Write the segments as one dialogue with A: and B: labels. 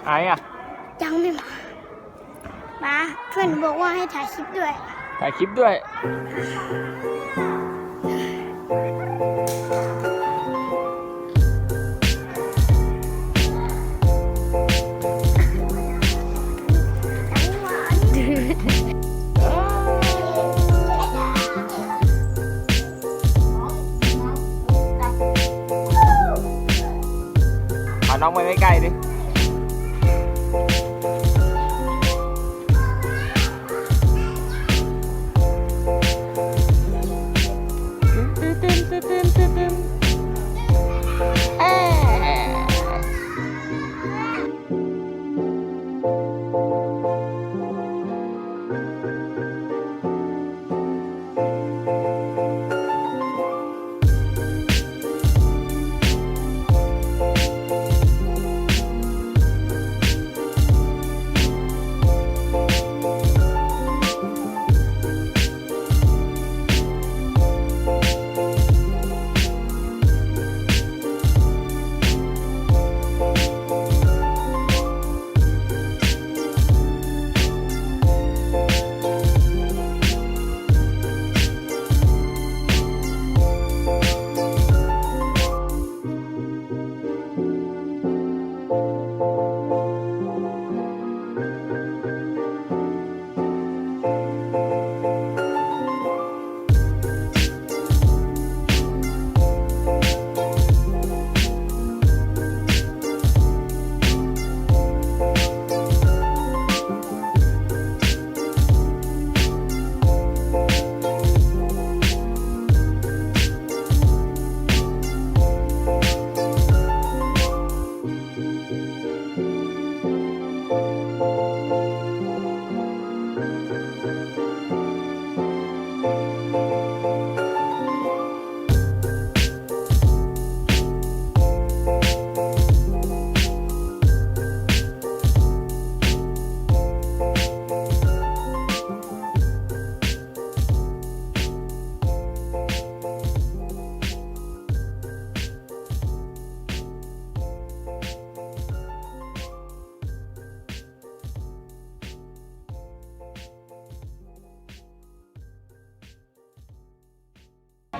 A: ไอ้อะ
B: ยังไม่มาเพื่อนบอกว่าให้ถ่ายคลิปด้วย
A: ถ่ายคลิปด้วยเอาน้องไปใกล้ๆดิ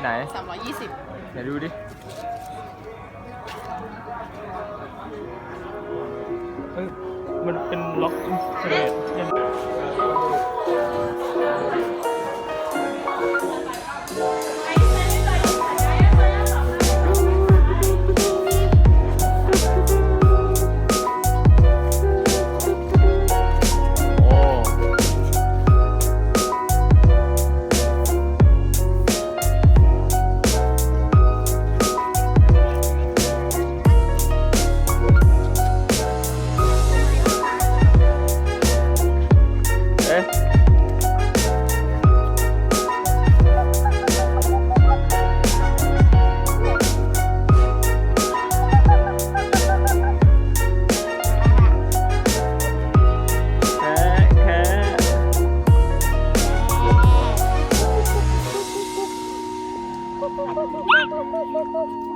A: ไหน320เดี๋ยวดูดิมันเป็นล็อกอินสเตรท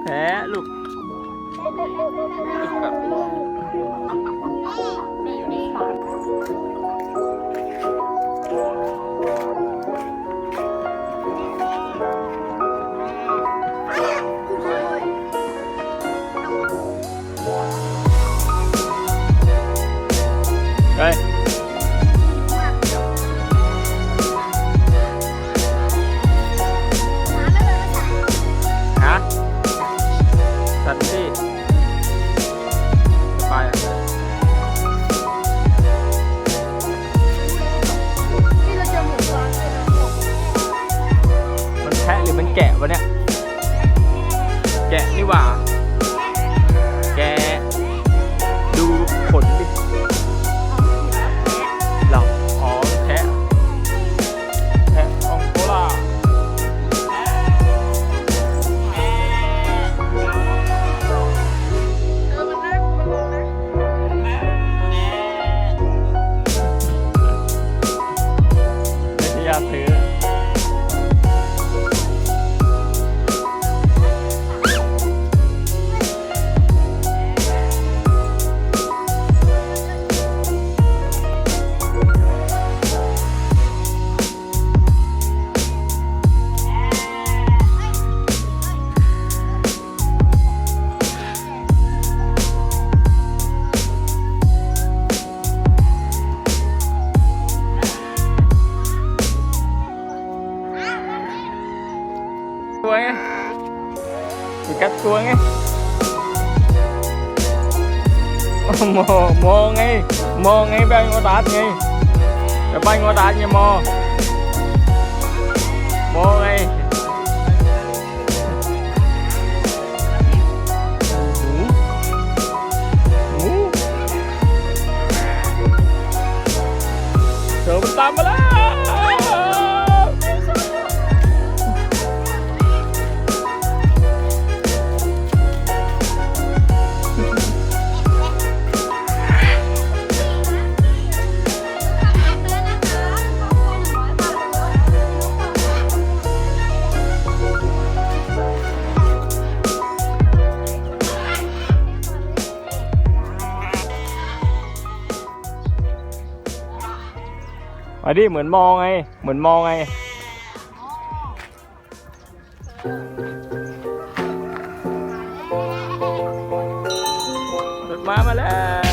A: แพ้ลูกแม่อยู่นี่เฮ้ยสัตว์ที่ไปมันแพะหรือมันแกะวะเนี่ยแกะนี่หว่าแกะดูขนดิ มอไงมอไงไปงอตาดไงจะไปงอตาดไงมอไงเสือมันตามมาแล้วมาดิเหมือนมองไงเหมือนมองไงรถมาแล้ว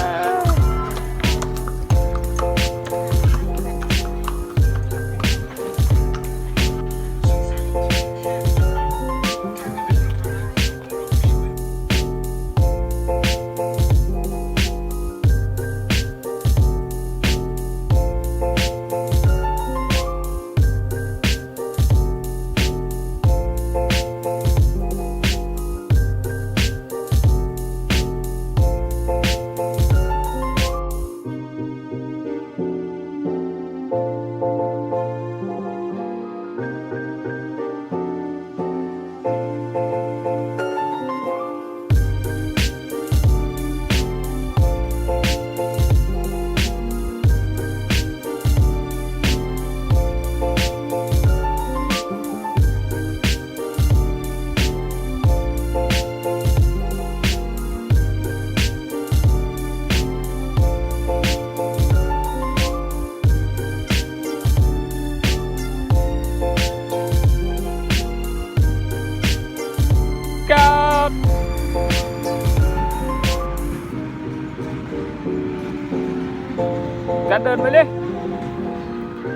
A: กันเดินไปเลย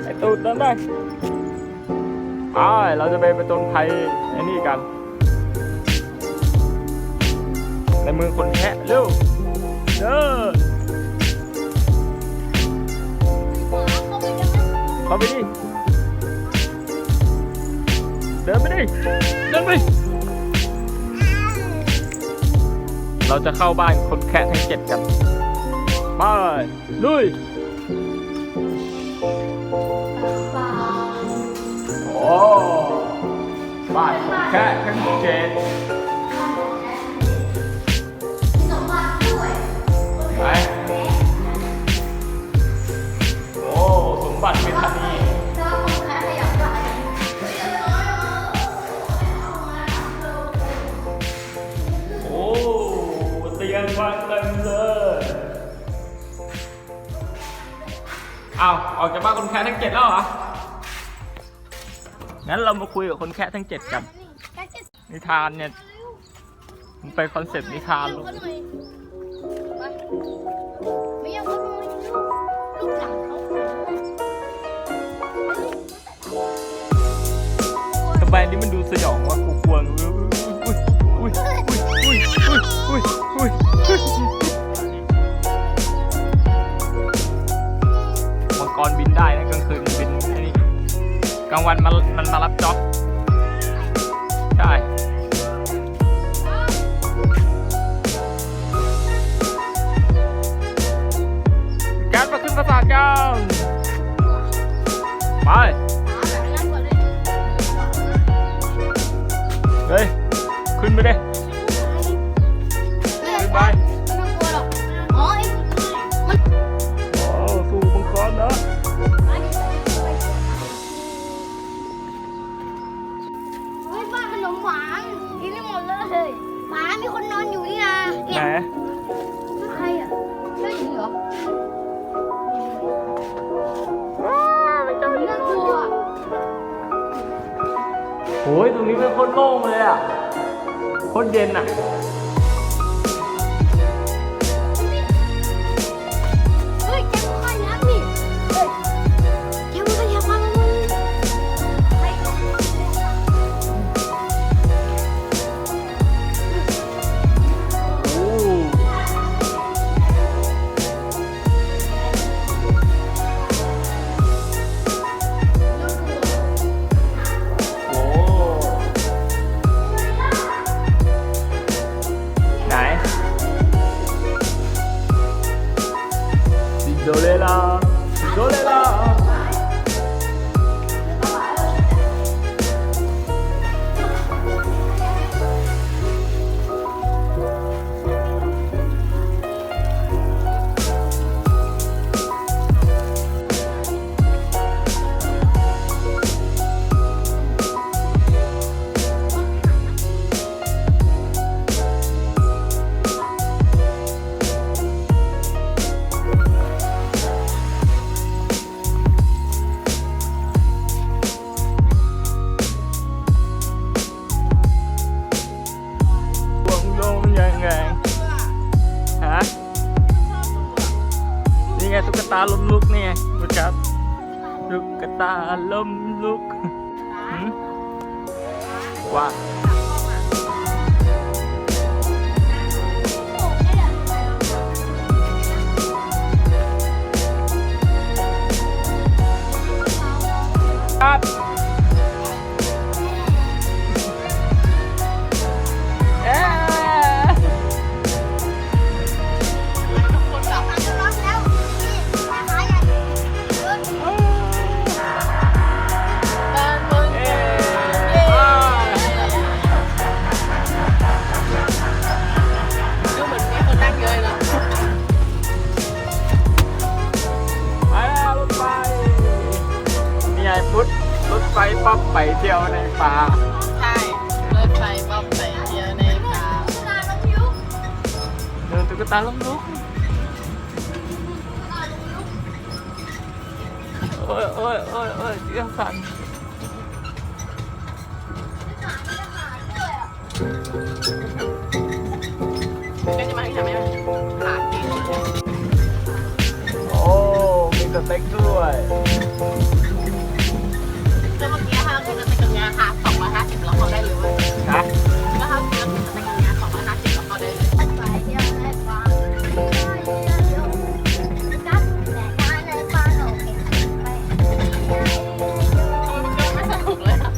A: ไอตูดเดินได้เราจะไปต้นไผ่ไอ้นี่กันในมือคนแคะเร็วเดินเข้าไปดิเดินไปดิเดินไปเราจะเข้าบ้านคนแคะทั้ง7กันไปลุยโอ้บ้านคนแคะทั้ง7ไปโอ้สมบัติเมธานีโอ้เตียงวางเต็มเลยออกจากบ้านคนแคะทั้ง7แล้วเหรองั้นเรามาคุยกับคนแคะทั้ง7กันนิทานเนี่ยมันไปคอนเซ็ปต์นิทานลูกทำไมนี่มันดูสยองวะกูกลัวมังกรบินได้นะกลางคืนบินไอ้นี่กลางวันมันมารับจ็อบใช่การมาขึ้นปราสาทกันไปเฮ้ยขึ้นไปดิขึ้นไปสู่มังกรนะ
B: มีคนนอนอยู่นี่นะเนี่ยใครอ่ะเจ้าหญิงเหรอไม่เจ้าหญิงน่ากลัว
A: โอ้ยตรงนี้เป็นโคตรโล่งเลยอ่ะโคตรเย็นอ่ะ
B: เฮ้ยแกค่อยนักนี่เฮ้ยแกมันก็อยากมา
A: โดเรลาโดเรลาตุ๊กตาล้มลุกนี่ไงรู้จักตุ๊กตาล้มลุกว่าครับรถไฟป๊อปไปเที่ยวในป่า
C: ใช่รถไฟป๊อปไปเที่ยวในป่า
A: เดินตุ๊กตาล้มลุกโอ้ยโอ้ยโอ้ยโอ้ยเสียงสั่น
C: ก็จะมาที่ทำไมขาดตี
A: โอ้มีสเต็กด้วย
C: แล้วเมื่อกี้ค่ะเราจะไปกับงานค่ะ250เราเข้าได้เลยว่า
A: นะ
C: แล้วค่ะเราจะไปกับงาน250เราเข้าได้เลยไปเที่ยวในป่าไม่สนุกเลยค่ะ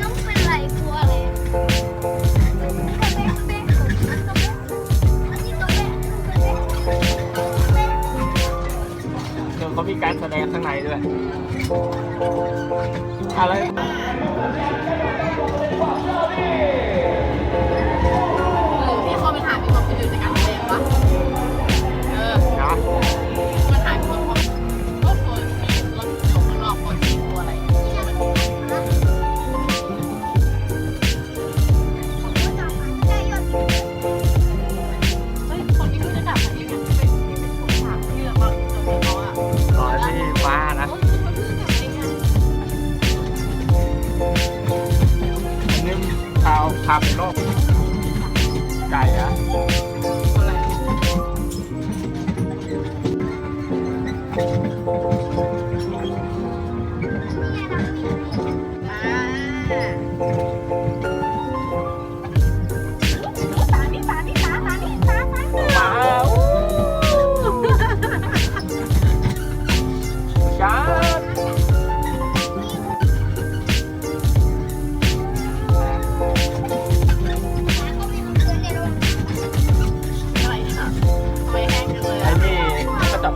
B: ต้องเป็นไรกลัวเลย
A: เขามีการแสดงข้างในด้วยอะไร
C: พี่เขาไปถามพี่เขาไปดูในการแสดงวะ
A: นะ
C: มันหายไปหมดก็ตัวมีรถอยู่ข้างนอกคนที่ตัวอะไรเฮ้ยคนที่จะกลับมาอีกเนี่ยเป็นคนถามที่เราบอกเขาอะ
A: อ๋อที่ฟ้านะนี่พาไปโลกไก่อะ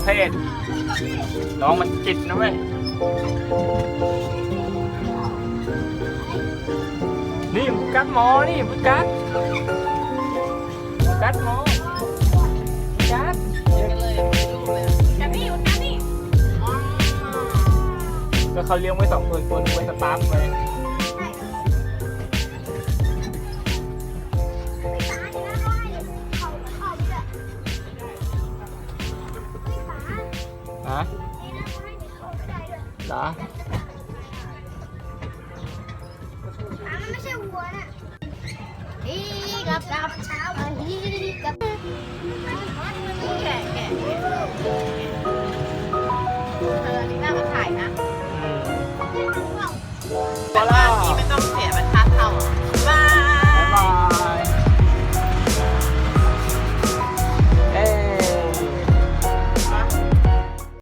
A: เพศน้องมันจิตนะเว้ยนี่บุกัดหมอนี่บุกัดหมอบุกัดก็เขาเลี้ยงไว้2 ตัวนึงไว้สตาร์ฟไว้ฮะเหรอ
B: มันไม่ใช่วัวน่ะกับเช้ากับแกะ